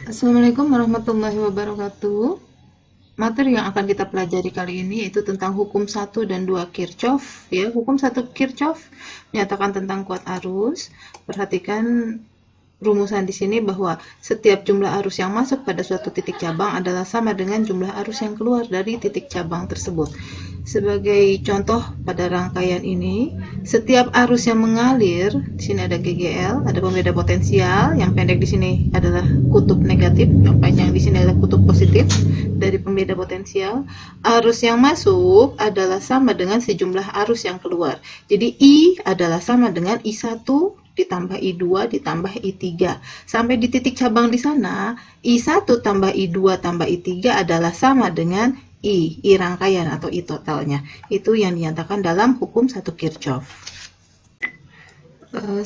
Assalamualaikum warahmatullahi wabarakatuh. Materi yang akan kita pelajari kali ini yaitu tentang hukum 1 dan 2 Kirchhoff. Ya, hukum 1 Kirchhoff menyatakan tentang kuat arus. Perhatikan rumusan di sini bahwa setiap jumlah arus yang masuk pada suatu titik cabang adalah sama dengan jumlah arus yang keluar dari titik cabang tersebut. Sebagai contoh pada rangkaian ini, setiap arus yang mengalir, di sini ada GGL, ada pembeda potensial, yang pendek di sini adalah kutub negatif, yang panjang di sini adalah kutub positif dari pembeda potensial. Arus yang masuk adalah sama dengan sejumlah arus yang keluar. Jadi I adalah sama dengan I1 ditambah I2 ditambah I3. Sampai di titik cabang di sana, I1 tambah I2 tambah I3 adalah sama dengan I rangkaian atau I totalnya. Itu yang dinyatakan dalam hukum 1 Kirchhoff.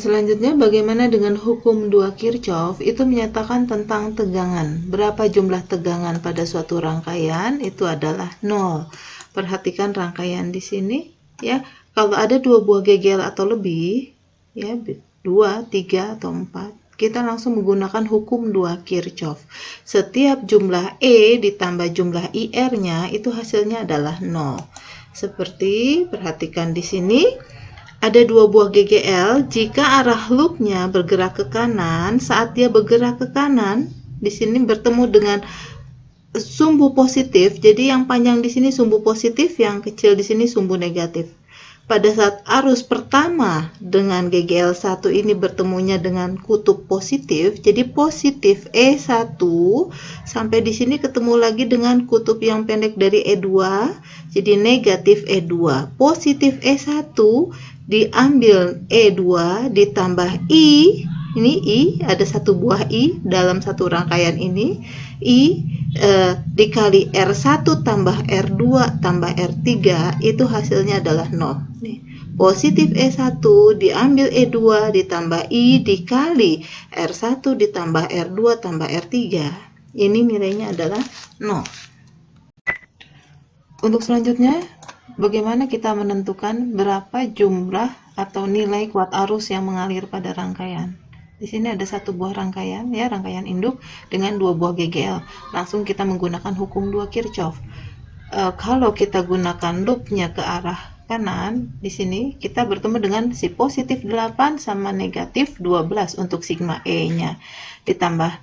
Selanjutnya, bagaimana dengan hukum 2 Kirchhoff? Itu menyatakan tentang tegangan. Berapa jumlah tegangan pada suatu rangkaian? Itu adalah 0. Perhatikan rangkaian di sini, ya. Kalau ada 2 buah GGL atau lebih, ya, 2, 3, atau 4, kita langsung menggunakan hukum 2 Kirchhoff. Setiap jumlah E ditambah jumlah IR-nya itu hasilnya adalah 0. Seperti perhatikan di sini, ada 2 buah GGL, jika arah loopnya bergerak ke kanan, saat dia bergerak ke kanan, di sini bertemu dengan sumbu positif, jadi yang panjang di sini sumbu positif, yang kecil di sini sumbu negatif. Pada saat arus pertama dengan GGL1 ini bertemunya dengan kutub positif, jadi positif E1 sampai di sini ketemu lagi dengan kutub yang pendek dari E2, jadi negatif E2. Positif E1 diambil E2 ditambah I, ini I, ada satu buah I dalam satu rangkaian ini, I dikali R1 tambah R2 tambah R3, itu hasilnya adalah 0. Nih, positif E1 diambil E2 ditambah I dikali R1 ditambah R2 tambah R3. Ini nilainya adalah 0. Untuk selanjutnya, bagaimana kita menentukan berapa jumlah atau nilai kuat arus yang mengalir pada rangkaian? Di sini ada satu buah rangkaian, ya, rangkaian induk dengan 2 buah GGL. Langsung kita menggunakan hukum 2 Kirchhoff. Kalau kita gunakan loopnya ke arah kanan, di sini kita bertemu dengan si positif 8 sama negatif 12 untuk sigma E-nya. Ditambah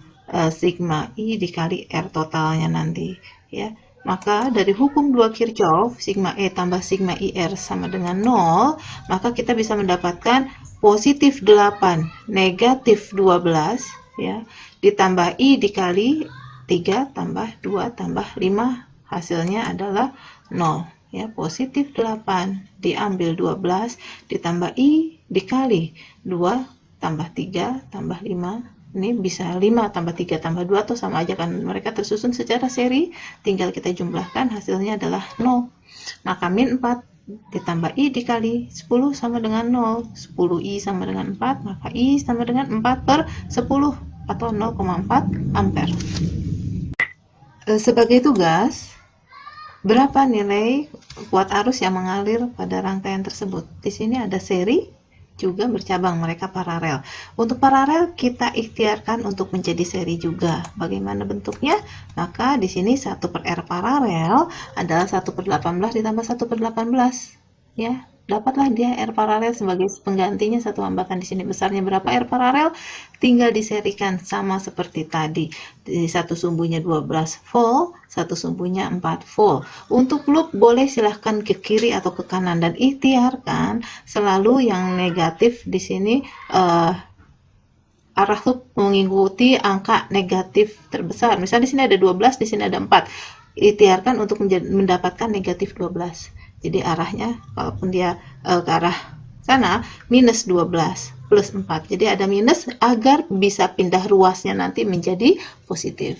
sigma I dikali R totalnya nanti, ya. Maka dari hukum 2 Kirchhoff, sigma E tambah sigma IR sama dengan 0, maka kita bisa mendapatkan positif 8, negatif 12, ya, ditambah I dikali 3 tambah 2 tambah 5, hasilnya adalah 0. Ya, positif 8 diambil 12 ditambah I dikali 2 tambah 3 tambah 5, ini bisa 5 tambah 3 tambah 2 atau sama aja kan, mereka tersusun secara seri, tinggal kita jumlahkan, hasilnya adalah 0. Maka min 4 ditambah I dikali 10 sama dengan 0, 10I sama dengan 4, maka I sama dengan 4 per 10 atau 0,4 ampere. Sebagai tugas, berapa nilai kuat arus yang mengalir pada rangkaian tersebut? Di sini ada seri, juga bercabang, mereka paralel. Untuk paralel kita ikhtiarkan untuk menjadi seri juga. Bagaimana bentuknya? Maka di sini 1 per R paralel adalah 1 per 18 ditambah 1 per 18. Ya, dapatlah dia R paralel sebagai penggantinya satu hambatan. Di sini besarnya berapa R paralel? Tinggal diserikan sama seperti tadi. Di satu sumbunya 12 volt, satu sumbunya 4 volt. Untuk loop boleh silahkan ke kiri atau ke kanan, dan ikhtiarkan selalu yang negatif di sini arah loop mengikuti angka negatif terbesar. Misalnya di sini ada 12, di sini ada 4. Ikhtiarkan untuk mendapatkan negatif 12. Jadi arahnya, kalaupun dia ke arah sana, minus 12 plus 4. Jadi ada minus agar bisa pindah ruasnya nanti menjadi positif.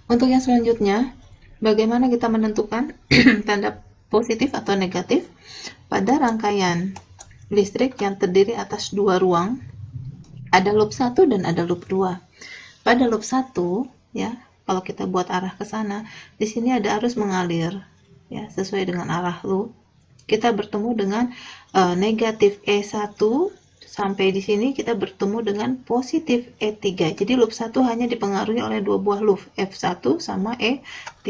Untuk yang selanjutnya, bagaimana kita menentukan tanda positif atau negatif pada rangkaian listrik yang terdiri atas 2 ruang? Ada loop 1 dan ada loop 2. Pada loop 1, ya, kalau kita buat arah ke sana, di sini ada arus mengalir, ya, sesuai dengan arah loop. Kita bertemu dengan negatif E1 Sampai di sini kita bertemu dengan positif E3. Jadi loop 1 hanya dipengaruhi oleh dua buah loop, F1 sama E3.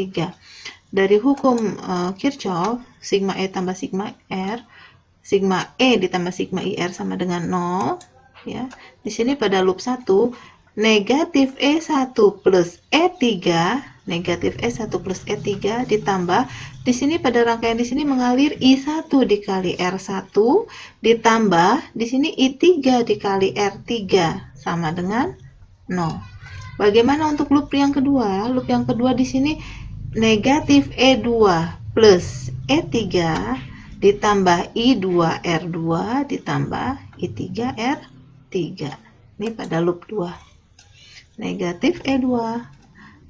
Dari hukum Kirchhoff, sigma E tambah sigma R, sigma E ditambah sigma IR sama dengan 0. Ya. Di sini pada loop 1, negatif E1 plus E3, negatif E1 plus E3 ditambah, di sini pada rangkaian di sini mengalir I1 dikali R1 ditambah di sini I3 dikali R3 sama dengan 0. Bagaimana untuk loop yang kedua? Loop yang kedua di sini negatif E2 plus E3 ditambah I2 R2 ditambah I3 R3. Ini pada loop 2. Negatif E2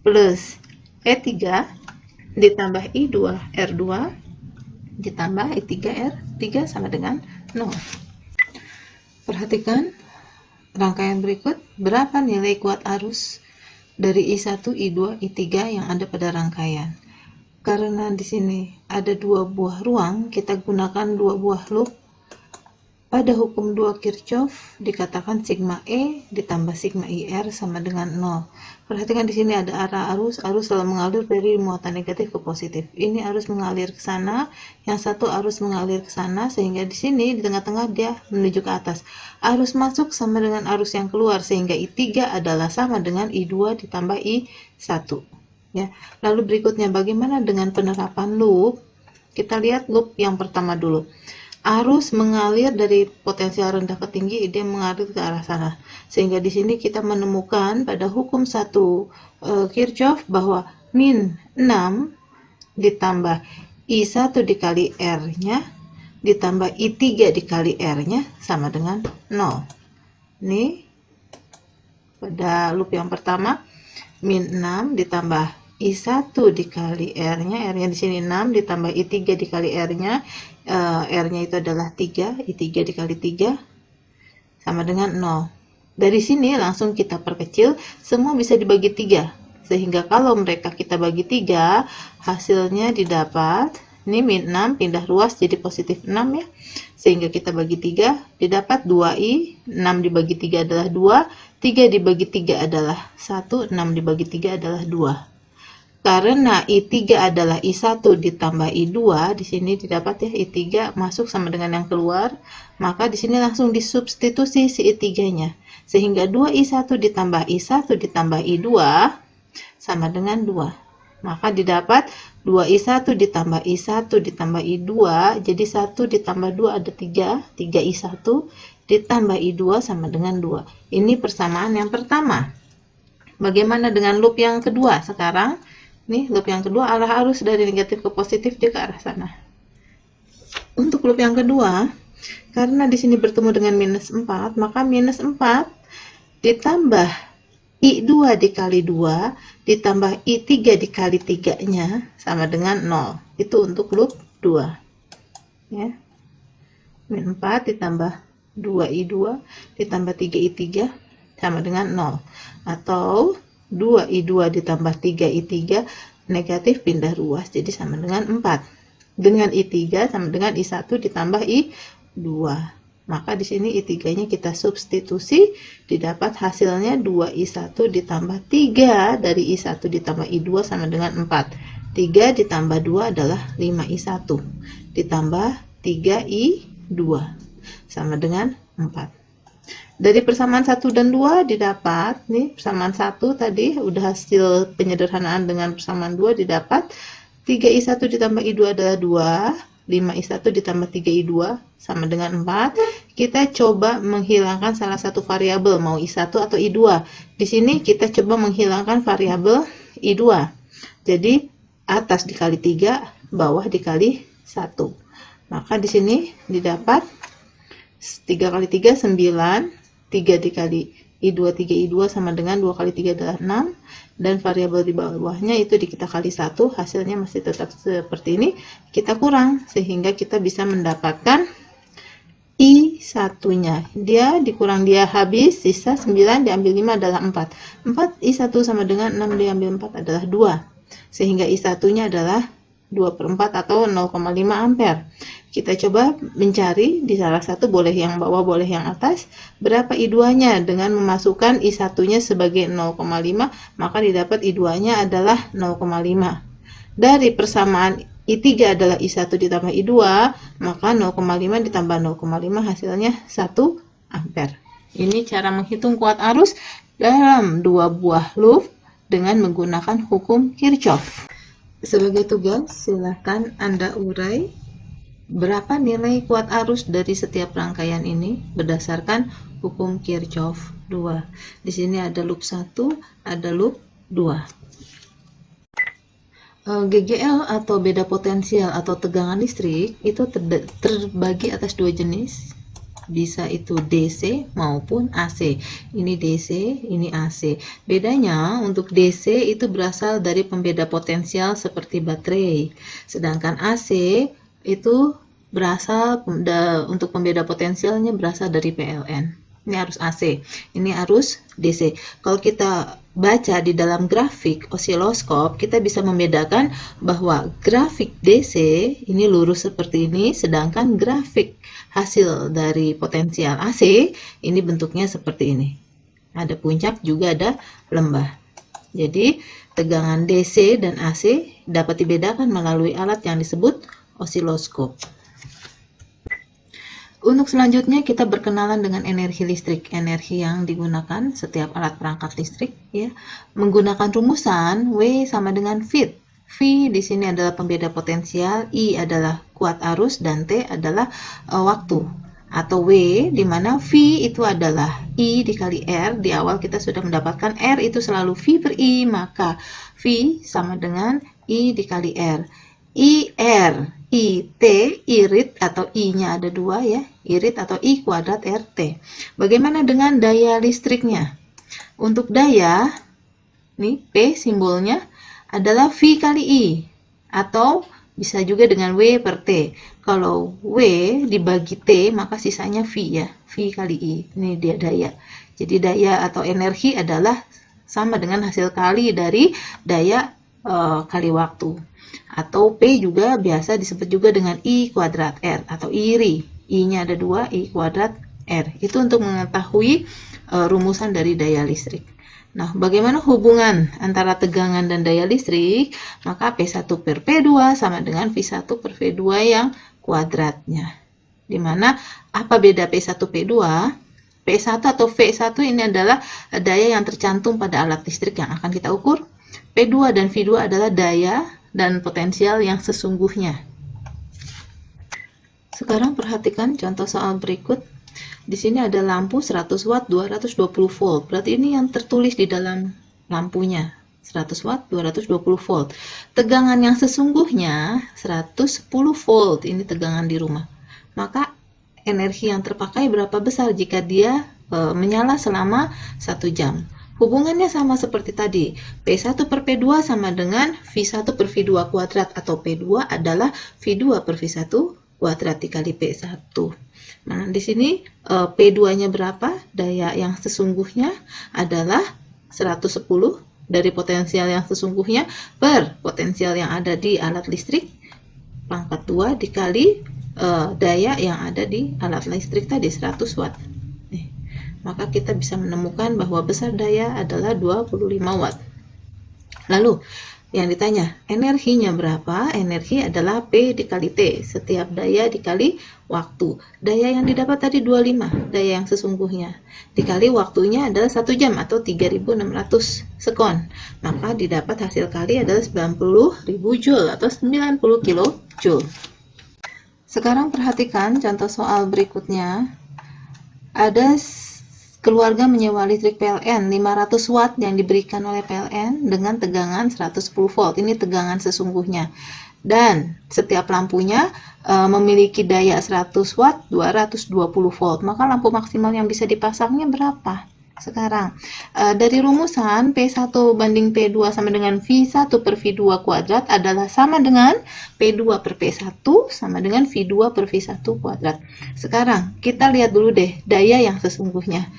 plus E3 ditambah I2 R2 ditambah I3 R3 sama dengan 0. Perhatikan rangkaian berikut. Berapa nilai kuat arus dari I1, I2, I3 yang ada pada rangkaian? Karena di sini ada dua buah ruang, kita gunakan dua buah loop. Pada hukum 2 Kirchhoff dikatakan sigma E ditambah sigma IR sama dengan 0. Perhatikan di sini ada arah arus selalu mengalir dari muatan negatif ke positif. Ini arus mengalir ke sana, yang satu arus mengalir ke sana, sehingga di sini di tengah-tengah dia menuju ke atas. Arus masuk sama dengan arus yang keluar, sehingga I3 adalah sama dengan I2 ditambah I1. Ya. Lalu berikutnya bagaimana dengan penerapan loop? Kita lihat loop yang pertama dulu. Arus mengalir dari potensial rendah ke tinggi, dia mengalir ke arah sana. Sehingga di sini kita menemukan pada hukum 1 Kirchhoff bahwa min 6 ditambah I1 dikali R-nya ditambah I3 dikali R-nya sama dengan 0. Ini pada loop yang pertama, min 6 ditambah I1 dikali R-nya, R-nya di sini 6 ditambah I3 dikali R-nya, R-nya itu adalah 3, I3 dikali 3 sama dengan 0. Dari sini langsung kita perkecil, semua bisa dibagi 3. Sehingga kalau mereka kita bagi 3, hasilnya didapat, ini min 6 pindah ruas jadi positif 6 ya. Sehingga kita bagi 3, didapat 2I, 6 dibagi 3 adalah 2, 3 dibagi 3 adalah 1, 6 dibagi 3 adalah 2. Karena I3 adalah I1 ditambah I2, di sini didapat ya I3 masuk sama dengan yang keluar, maka di sini langsung disubstitusi si I3-nya. Sehingga 2I1 ditambah I1 ditambah I2 sama dengan 2. Maka didapat 2I1 ditambah I1 ditambah I2, jadi 1 ditambah 2 ada 3, 3I1 ditambah I2 sama dengan 2. Ini persamaan yang pertama. Bagaimana dengan loop yang kedua sekarang? Nih, loop yang kedua, arah arus dari negatif ke positif dia ke arah sana. Untuk loop yang kedua, karena di sini bertemu dengan minus 4, maka minus 4 ditambah I2 dikali 2 ditambah I3 dikali 3-nya sama dengan 0. Itu untuk loop 2. Ya. Min 4 ditambah 2I2 ditambah 3I3 sama dengan 0. Atau 2I2 ditambah 3I3 negatif pindah ruas jadi sama dengan 4. Dengan I3 sama dengan I1 ditambah I2. Maka di sini I3-nya kita substitusi, didapat hasilnya 2I1 ditambah 3 dari I1 ditambah I2 sama dengan 4. 3 ditambah 2 adalah 5I1 ditambah 3I2 sama dengan 4. Dari persamaan 1 dan 2 didapat, nih persamaan 1 tadi udah hasil penyederhanaan dengan persamaan 2 didapat 3I1 ditambah I2 adalah 2, 5I1 ditambah 3I2 sama dengan 4. Kita coba menghilangkan salah satu variabel, mau I1 atau I2. Di sini kita coba menghilangkan variabel I2. Jadi atas dikali 3, bawah dikali 1. Maka di sini didapat 3 kali 3 9. 3 dikali I2, 3I2 sama dengan 2 kali 3 adalah 6. Dan variabel di bawahnya itu kita kali 1, hasilnya masih tetap seperti ini. Kita kurang, sehingga kita bisa mendapatkan I1-nya. Dia habis, sisa 9 diambil 5 adalah 4. 4 I1 sama dengan 6 diambil 4 adalah 2. Sehingga I1-nya adalah 2/4 atau 0,5 ampere. Kita coba mencari di salah satu, boleh yang bawah boleh yang atas, berapa I2-nya dengan memasukkan I1-nya sebagai 0,5, maka didapat I2-nya adalah 0,5. Dari persamaan I3 adalah I1 ditambah I2, maka 0,5 ditambah 0,5 hasilnya 1 ampere. Ini cara menghitung kuat arus dalam dua buah loop dengan menggunakan hukum Kirchhoff. Sebagai tugas, silakan Anda urai berapa nilai kuat arus dari setiap rangkaian ini berdasarkan hukum Kirchhoff 2. Di sini ada loop 1, ada loop 2. GGL atau beda potensial atau tegangan listrik itu terbagi atas dua jenis. Bisa itu DC maupun AC. Ini DC, ini AC. Bedanya untuk DC itu berasal dari pembeda potensial seperti baterai. Sedangkan AC itu berasal untuk pembeda potensialnya berasal dari PLN. Ini arus AC, ini arus DC. Kalau kita baca di dalam grafik osiloskop, kita bisa membedakan bahwa grafik DC ini lurus seperti ini, sedangkan grafik hasil dari potensial AC ini bentuknya seperti ini. Ada puncak juga ada lembah. Jadi tegangan DC dan AC dapat dibedakan melalui alat yang disebut osiloskop. Untuk selanjutnya kita berkenalan dengan energi listrik, energi yang digunakan setiap alat perangkat listrik ya, menggunakan rumusan W sama dengan V. V di sini adalah pembeda potensial, I adalah kuat arus dan T adalah waktu. Atau W di mana V itu adalah I dikali R. Di awal kita sudah mendapatkan R itu selalu V per I, maka V sama dengan I dikali R. IR, IT, irit atau I-nya ada dua ya, irit atau I kuadrat RT. Bagaimana dengan daya listriknya? Untuk daya, nih P simbolnya adalah V kali I, atau bisa juga dengan W per T. Kalau W dibagi T, maka sisanya V ya, V kali I. Ini dia daya. Jadi daya atau energi adalah sama dengan hasil kali dari daya kali waktu. Atau P juga biasa disebut juga dengan I kuadrat R atau IRI. I-nya ada dua, I kuadrat R. Itu untuk mengetahui rumusan dari daya listrik. Nah, bagaimana hubungan antara tegangan dan daya listrik? Maka P1 per P2 sama dengan V1 per V2 yang kuadratnya. Dimana apa beda P1 P2? P1 atau V1 ini adalah daya yang tercantum pada alat listrik yang akan kita ukur. P2 dan V2 adalah daya dan potensial yang sesungguhnya. Sekarang perhatikan contoh soal berikut. Di sini ada lampu 100 watt 220 volt. Berarti ini yang tertulis di dalam lampunya. 100 watt 220 volt. Tegangan yang sesungguhnya 110 volt. Ini tegangan di rumah. Maka energi yang terpakai berapa besar jika dia menyala selama 1 jam? Hubungannya sama seperti tadi, P1 per P2 sama dengan V1 per V2 kuadrat, atau P2 adalah V2 per V1 kuadrat dikali P1. Nah, di sini P2-nya berapa? Daya yang sesungguhnya adalah 110 dari potensial yang sesungguhnya per potensial yang ada di alat listrik pangkat 2 dikali daya yang ada di alat listrik tadi 100 watt. Maka kita bisa menemukan bahwa besar daya adalah 25 watt. Lalu, yang ditanya, energinya berapa? Energi adalah P dikali T, setiap daya dikali waktu. Daya yang didapat tadi 25, daya yang sesungguhnya. Dikali waktunya adalah 1 jam atau 3600 sekon. Maka didapat hasil kali adalah 90.000 joule atau 90 kilojoule. Sekarang perhatikan contoh soal berikutnya. Ada keluarga menyewa listrik PLN 500 watt yang diberikan oleh PLN dengan tegangan 110 volt. Ini tegangan sesungguhnya. Dan setiap lampunya memiliki daya 100 watt 220 volt. Maka lampu maksimal yang bisa dipasangnya berapa? Sekarang, dari rumusan P1 banding P2 sama dengan V1 per V2 kuadrat adalah sama dengan P2 per P1 sama dengan V2 per V1 kuadrat. Sekarang, kita lihat dulu deh daya yang sesungguhnya.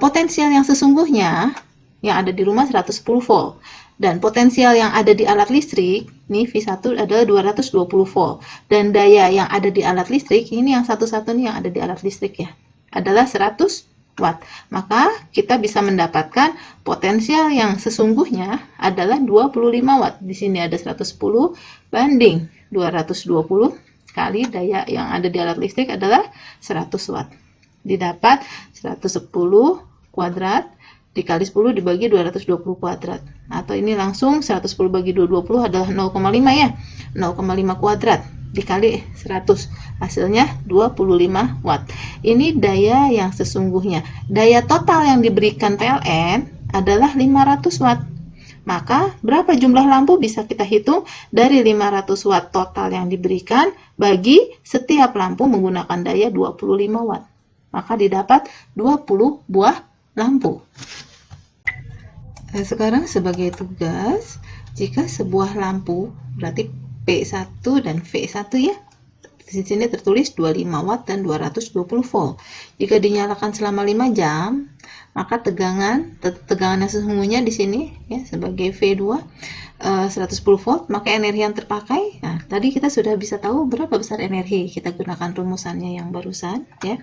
Potensial yang sesungguhnya yang ada di rumah 110 volt. Dan potensial yang ada di alat listrik, ini V1 adalah 220 volt. Dan daya yang ada di alat listrik, ini yang satu-satunya yang ada di alat listrik ya, adalah 100 watt. Maka kita bisa mendapatkan potensial yang sesungguhnya adalah 25 watt. Di sini ada 110 banding 220 kali daya yang ada di alat listrik adalah 100 watt. Didapat 110 kuadrat dikali 10 dibagi 220 kuadrat. Atau ini langsung 110 bagi 220 adalah 0,5 ya. 0,5 kuadrat dikali 100. Hasilnya 25 watt. Ini daya yang sesungguhnya. Daya total yang diberikan PLN adalah 500 watt. Maka berapa jumlah lampu bisa kita hitung dari 500 watt total yang diberikan bagi setiap lampu menggunakan daya 25 watt. Maka didapat 20 buah lampu. Sekarang sebagai tugas, jika sebuah lampu, berarti P1 dan V1 ya, di sini tertulis 25 watt dan 220 volt. Jika dinyalakan selama 5 jam, maka tegangan yang sesungguhnya di sini ya sebagai V2 110 volt, maka energi yang terpakai. Nah, tadi kita sudah bisa tahu berapa besar energi. Kita gunakan rumusannya yang barusan ya.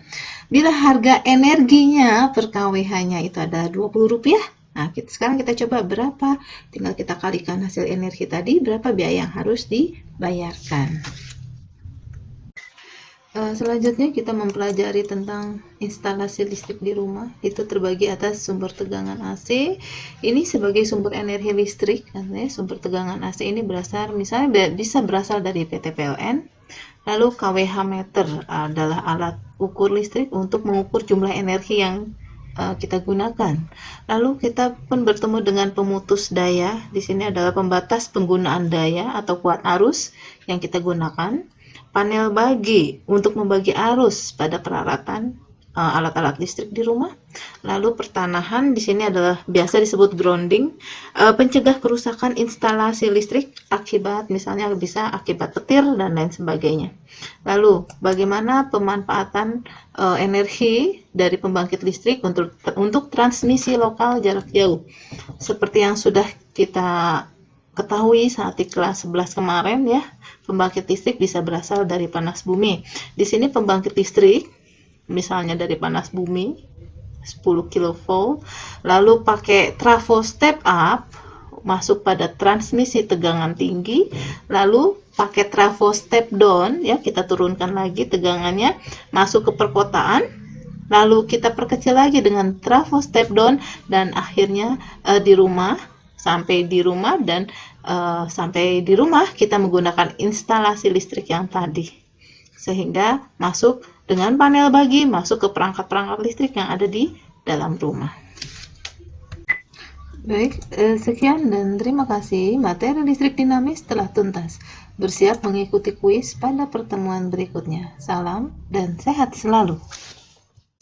Bila harga energinya per kWh-nya itu ada Rp20. Nah, sekarang kita coba berapa, tinggal kita kalikan hasil energi tadi, berapa biaya yang harus dibayarkan. Selanjutnya kita mempelajari tentang instalasi listrik di rumah. Itu terbagi atas sumber tegangan AC. Ini sebagai sumber energi listrik, artinya sumber tegangan AC ini misalnya bisa berasal dari PT PLN. Lalu kWh meter adalah alat ukur listrik untuk mengukur jumlah energi yang kita gunakan. Lalu kita pun bertemu dengan pemutus daya. Di sini adalah pembatas penggunaan daya atau kuat arus yang kita gunakan. Panel bagi untuk membagi arus pada peralatan alat-alat listrik di rumah. Lalu pertanahan di sini adalah biasa disebut grounding, pencegah kerusakan instalasi listrik akibat misalnya bisa akibat petir dan lain sebagainya. Lalu bagaimana pemanfaatan energi dari pembangkit listrik untuk transmisi lokal jarak jauh. Seperti yang sudah kita ketahui saat di kelas 11 kemarin ya, pembangkit listrik bisa berasal dari panas bumi. Di sini pembangkit listrik misalnya dari panas bumi 10 kV, lalu pakai trafo step up masuk pada transmisi tegangan tinggi, lalu pakai trafo step down ya, kita turunkan lagi tegangannya masuk ke perkotaan, lalu kita perkecil lagi dengan trafo step down, dan akhirnya di rumah sampai di rumah kita menggunakan instalasi listrik yang tadi, sehingga masuk dengan panel bagi masuk ke perangkat-perangkat listrik yang ada di dalam rumah. Baik, sekian dan terima kasih. Materi listrik dinamis telah tuntas. Bersiap mengikuti kuis pada pertemuan berikutnya. Salam dan sehat selalu.